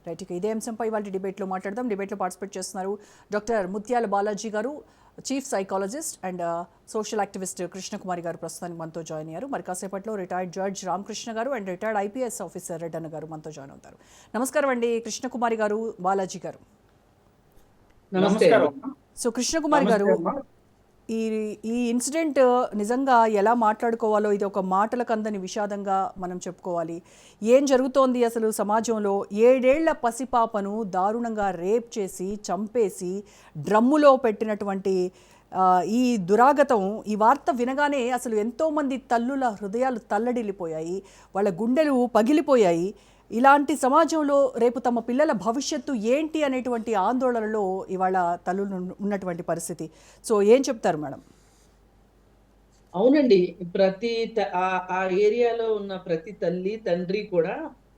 Right, ఇక ఇదే అంశంపై ఇవాళ డిబేట్లో మాట్లాడదాం. డిబేట్లో పార్టిసిపేట్ చేస్తున్నారు డాక్టర్ ముత్యాల బాలాజీ గారు, chief psychologist and social activist Krishnakumari గారు ప్రస్తుతానికి మనతో జాయిన్ అయ్యారు. మరి కాసేపట్లో రిటైర్డ్ జడ్జ్ రామకృష్ణ గారు and retired IPS officer Reddanna గారు మనతో జాయిన్ అవుతారు. నమస్కారం అండి కృష్ణకుమారి గారు, బాలాజీ గారు. సో కృష్ణకుమారి గారు, ఈ ఈ ఇన్సిడెంట్ నిజంగా ఎలా మాట్లాడుకోవాలో, ఇది ఒక మాటలకు అందని విషాదంగా మనం చెప్పుకోవాలి. ఏం జరుగుతోంది అసలు సమాజంలో? 7 ఏళ్ల పసిపాపను దారుణంగా రేప్ చేసి చంపేసి డ్రమ్ములో పెట్టినటువంటి ఈ దురాగతం, ఈ వార్త వినగానే అసలు ఎంతోమంది తల్లుల హృదయాలు తల్లడిల్లిపోయాయి, వాళ్ళ గుండెలు పగిలిపోయాయి. ఇలాంటి సమాజంలో రేపు తమ పిల్లల భవిష్యత్తు ఏంటి అనేటువంటి ఆందోళనలో ఇవాళ తల్లులు ఉన్నటువంటి పరిస్థితి. సో ఏం చెప్తారు మేడం? అవునండి, ఆ ఏరియాలో ఉన్న ప్రతి తల్లి తండ్రి కూడా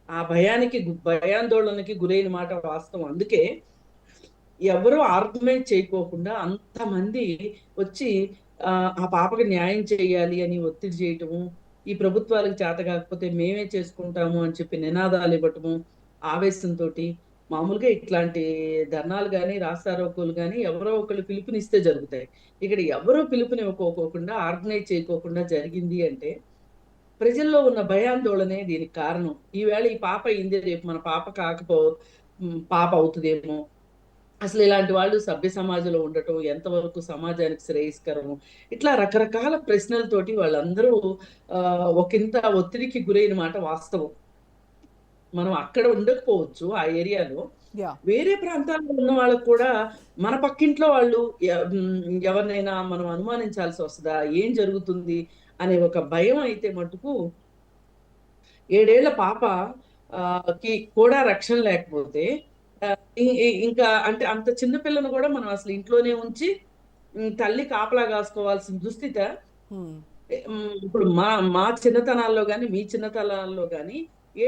ఆ భయాందోళనకి గురైన మాట వాస్తవం. అందుకే ఎవరు ఆర్గ్యుమెంట్ చేయకోకుండా అంతమంది వచ్చి ఆ పాపకి న్యాయం చేయాలి అని ఒత్తిడి చేయటము, ఈ ప్రభుత్వాలకు చేత కాకపోతే మేమే చేసుకుంటాము అని చెప్పి నినాదాలు ఇవ్వటము, ఆవేశంతో. మామూలుగా ఇట్లాంటి ధర్నాలు కానీ రాస్తారోకోలు కానీ ఎవరో ఒకళ్ళు పిలుపునిస్తే జరుగుతాయి. ఇక్కడ ఎవరో పిలుపునివ్వకోకుండా ఆర్గనైజ్ చేయకోకుండా జరిగింది అంటే ప్రజల్లో ఉన్న భయాందోళనే దీనికి కారణం. ఈవేళ ఈ పాప అయింది, రేపు మన పాప అవుతుందేమో. అసలు ఇలాంటి వాళ్ళు సభ్య సమాజంలో ఉండటం ఎంతవరకు సమాజానికి శ్రేయస్కరము, ఇట్లా రకరకాల ప్రశ్నలతోటి వాళ్ళందరూ ఒకంత ఒత్తిడికి గురైన మాట వాస్తవం. మనం అక్కడ ఉండకపోవచ్చు ఆ ఏరియాలో, వేరే ప్రాంతాల్లో ఉన్న వాళ్ళకు కూడా మన పక్కింట్లో వాళ్ళు ఎవరినైనా మనం అనుమానించాల్సి వస్తుందా, ఏం జరుగుతుంది అనే ఒక భయం అయితే మటుకు 7 ఏళ్ల పాప కి కూడా రక్షణ లేకపోతే ఇంకా అంటే అంత చిన్న పిల్లను కూడా మనం అసలు ఇంట్లోనే ఉంచి తల్లి కాపలా కాసుకోవాల్సిన దుస్థిత. ఇప్పుడు మా చిన్నతనాల్లో కానీ మీ చిన్నతనాల్లో కానీ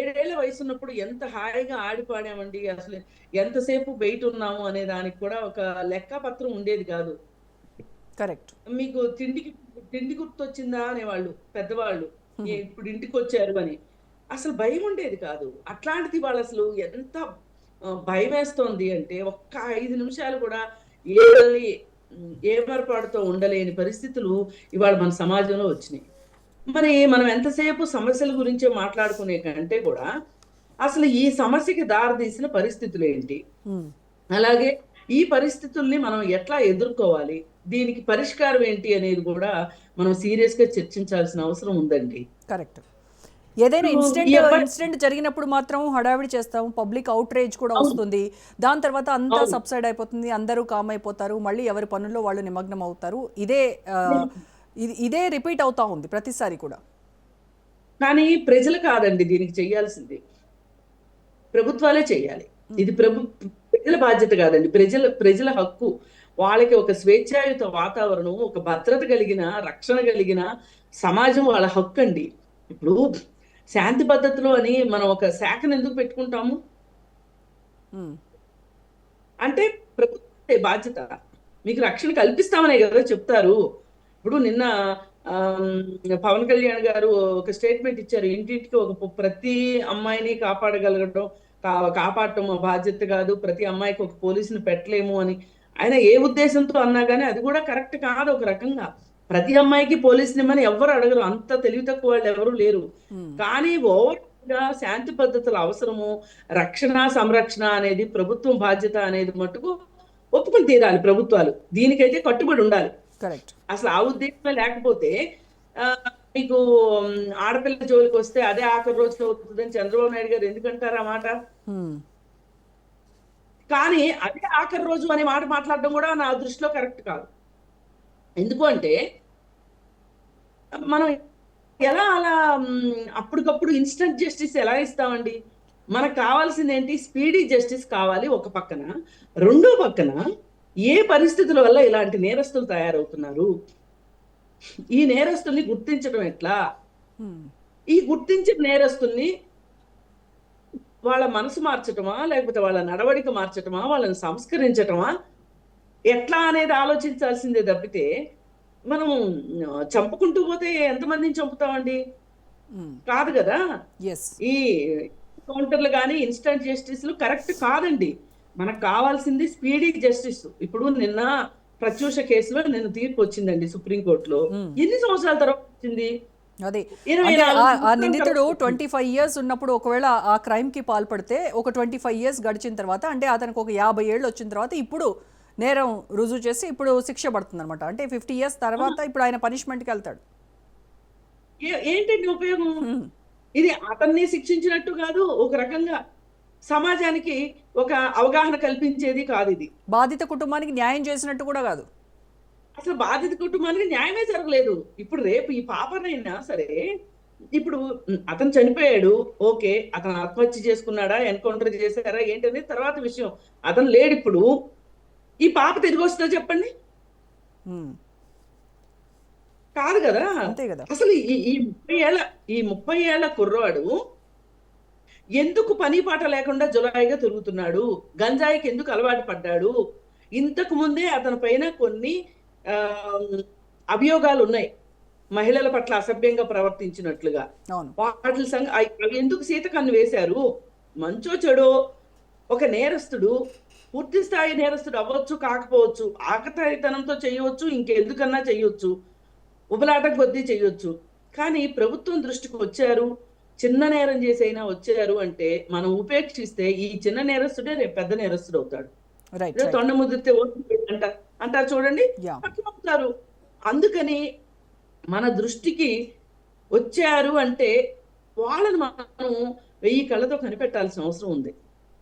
7 ఏళ్ల వయసు ఉన్నప్పుడు ఎంత హాయిగా ఆడిపాడామండి, అసలు ఎంతసేపు బయట ఉన్నాము అనే దానికి కూడా ఒక లెక్కపత్రం ఉండేది కాదు. కరెక్ట్. మీకు తిండి గుర్తొచ్చిందా అనేవాళ్ళు పెద్దవాళ్ళు, ఇప్పుడు ఇంటికి వచ్చారు అని. అసలు భయం ఉండేది కాదు. అట్లాంటిది వాళ్ళు అసలు ఎంత భయం వేస్తోంది అంటే ఒక్క 5 నిమిషాలు కూడా ఏమరపాటుతో ఉండలేని పరిస్థితులు ఇవాళ మన సమాజంలో వచ్చినాయి. మరి మనం ఎంతసేపు సమస్యల గురించే మాట్లాడుకునే కంటే కూడా అసలు ఈ సమస్యకి దారితీసిన పరిస్థితులు ఏంటి, అలాగే ఈ పరిస్థితుల్ని మనం ఎట్లా ఎదుర్కోవాలి, దీనికి పరిష్కారం ఏంటి అనేది కూడా మనం సీరియస్ గా చర్చించాల్సిన అవసరం ఉందండి. కరెక్ట్. ఏదైనా ఇన్సిడెంట్ జరిగినప్పుడు మాత్రం హడావిడి చేస్తాం, పబ్లిక్ అవుట్ రేజ్ కూడా వస్తుంది, దాని తర్వాత అంతా సబ్సైడ్ అయిపోతుంది, అందరూ కామ్ అయిపోతారు, మళ్ళీ ఎవరి పనుల్లో వాళ్ళు నిమగ్నం అవుతారు. ఇదే రిపీట్ అవుతా ఉంది ప్రతిసారి కూడా. కానీ ప్రజలు కాదండి దీనికి చెయ్యాల్సింది, ప్రభుత్వాలే చెయ్యాలి. ఇది ప్రజల బాధ్యత కాదండి, ప్రజల హక్కు. వాళ్ళకి ఒక స్వేచ్ఛాయుత వాతావరణం, ఒక భద్రత కలిగిన, రక్షణ కలిగిన సమాజం వాళ్ళ హక్కు అండి. ఇప్పుడు శాంతి పద్ధతిలో అని మనం ఒక శాఖను ఎందుకు పెట్టుకుంటాము అంటే ప్రభుత్వ బాధ్యత. మీకు రక్షణ కల్పిస్తామనే కదా చెప్తారు. ఇప్పుడు నిన్న పవన్ కళ్యాణ్ గారు ఒక స్టేట్మెంట్ ఇచ్చారు, ఇంటింటికి ప్రతి అమ్మాయిని కాపాడటం మా బాధ్యత కాదు, ప్రతి అమ్మాయికి ఒక పోలీసుని పెట్టలేము అని. ఆయన ఏ ఉద్దేశంతో అన్నా కానీ అది కూడా కరెక్ట్ కాదు. ఒక రకంగా ప్రతి అమ్మాయికి పోలీసుని ఇమ్మని ఎవరు అడగరు, అంత తెలివి తక్కువ వాళ్ళు ఎవరు లేరు. కానీ ఓవర్ గా శాంతి పద్ధతుల అవసరము, రక్షణ సంరక్షణ అనేది ప్రభుత్వం బాధ్యత అనేది మటుకు ఒప్పుకొని తీరాలి. ప్రభుత్వాలు దీనికైతే కట్టుబడి ఉండాలి. అసలు ఆ ఉద్దేశమే లేకపోతే మీకు ఆడపిల్ల జోలికి వస్తే అదే ఆఖరి రోజులో అవుతుందని చంద్రబాబు నాయుడు గారు ఎందుకంటారు ఆ మాట? కానీ అదే ఆఖరి రోజు అనే మాట మాట్లాడడం కూడా నా దృష్టిలో కరెక్ట్ కాదు. ఎందుకు అంటే మనం ఎలా అలా అప్పటికప్పుడు ఇన్స్టెంట్ జస్టిస్ ఎలా ఇస్తామండి? మనకు కావాల్సింది ఏంటి? స్పీడీ జస్టిస్ కావాలి ఒక పక్కన. రెండో పక్కన ఏ పరిస్థితుల వల్ల ఇలాంటి నేరస్తులు తయారవుతున్నారు, ఈ నేరస్తుల్ని గుర్తించడం ఎట్లా, ఈ గుర్తించిన నేరస్తుల్ని వాళ్ళ మనసు మార్చటమా, లేకపోతే వాళ్ళ నడవడిక మార్చటమా, వాళ్ళని సంస్కరించటమా ఎట్లా అనేది ఆలోచించాల్సిందే తప్పితే మనం చంపుకుంటూ పోతే ఎంతమందిని చంపుతామండి? కాదు కదా. ఈ కౌంటర్లు కానీ ఇన్స్టంట్ జస్టిస్లు కరెక్ట్ కాదండి. మనకు కావాల్సింది స్పీడీ జస్టిస్. ఇప్పుడు నిన్న ప్రత్యూష కేసులో నిన్న తీర్పు వచ్చిందండి సుప్రీంకోర్టులో. ఎన్ని సంవత్సరాల తర్వాత వచ్చింది? అదే 24 అంటే ఆ సంవత్సరాల నిందితుడు తర్వాత 25 ఇయర్స్ ఉన్నప్పుడు ఒకవేళ ఆ క్రైమ్కి పాల్పడితే ఒక 25 ఇయర్స్ గడిచిన తర్వాత అంటే అతనికి ఒక 50 ఏళ్ళు వచ్చిన తర్వాత ఇప్పుడు నేరం రుజువు చేసి ఇప్పుడు శిక్ష పడుతుంది అనమాట. అంటే 50 ఇయర్స్ తర్వాత ఇప్పుడు ఆయన పనిష్మెంట్కి వెళ్తాడు. ఏంటండి ఉపయోగం? ఇది అతన్ని శిక్షించినట్టు కాదు, ఒక రకంగా సమాజానికి ఒక అవగాహన కల్పించేది కాదు ఇది. బాధిత కుటుంబానికి న్యాయం చేసినట్టు కూడా కాదు. అసలు బాధిత కుటుంబానికి న్యాయమే జరగలేదు. ఇప్పుడు రేపు ఈ పాపనైనా సరే, ఇప్పుడు అతను చనిపోయాడు, ఓకే, అతను ఆత్మహత్య చేసుకున్నాడా, ఎన్కౌంటర్ చేశారా ఏంటనేది తర్వాత విషయం. అతను లేడు ఇప్పుడు. ఈ పాప తిరిగి వస్తుందో చెప్పండి? ఉమ్, కాదు కదా. అంతే కదా. అసలు ఈ 30 ఏళ్ల కుర్రాడు ఎందుకు పని పాట లేకుండా జులాయిగా తిరుగుతున్నాడు? గంజాయికి ఎందుకు అలవాటు పడ్డాడు? ఇంతకు ముందే అతని పైన కొన్ని ఆ, అభియోగాలు ఉన్నాయి, మహిళల పట్ల అసభ్యంగా ప్రవర్తించినట్లుగా. అవును. వాటి అవి ఎందుకు సీతకన్ను వేశారు? మంచో చెడో ఒక నేరస్తుడు పూర్తి స్థాయి నేరస్తుడు అవ్వచ్చు, కాకపోవచ్చు, ఆకతాయితనంతో చేయవచ్చు, ఇంకెందుకన్నా చేయొచ్చు, ఉబలాట కొద్దీ చేయొచ్చు. కానీ ప్రభుత్వం దృష్టికి వచ్చారు, చిన్న నేరం చేసైనా వచ్చారు అంటే మనం ఉపేక్షిస్తే ఈ చిన్న నేరస్తుడే రేపు పెద్ద నేరస్తుడు అవుతాడు. రైట్. తొండ ముదిరితే అంటారు చూడండి, యా. అట్లా అవుతారు. అందుకని మన దృష్టికి వచ్చారు అంటే వాళ్ళని మనం 1000 కళ్ళతో కనిపెట్టాల్సిన అవసరం ఉంది.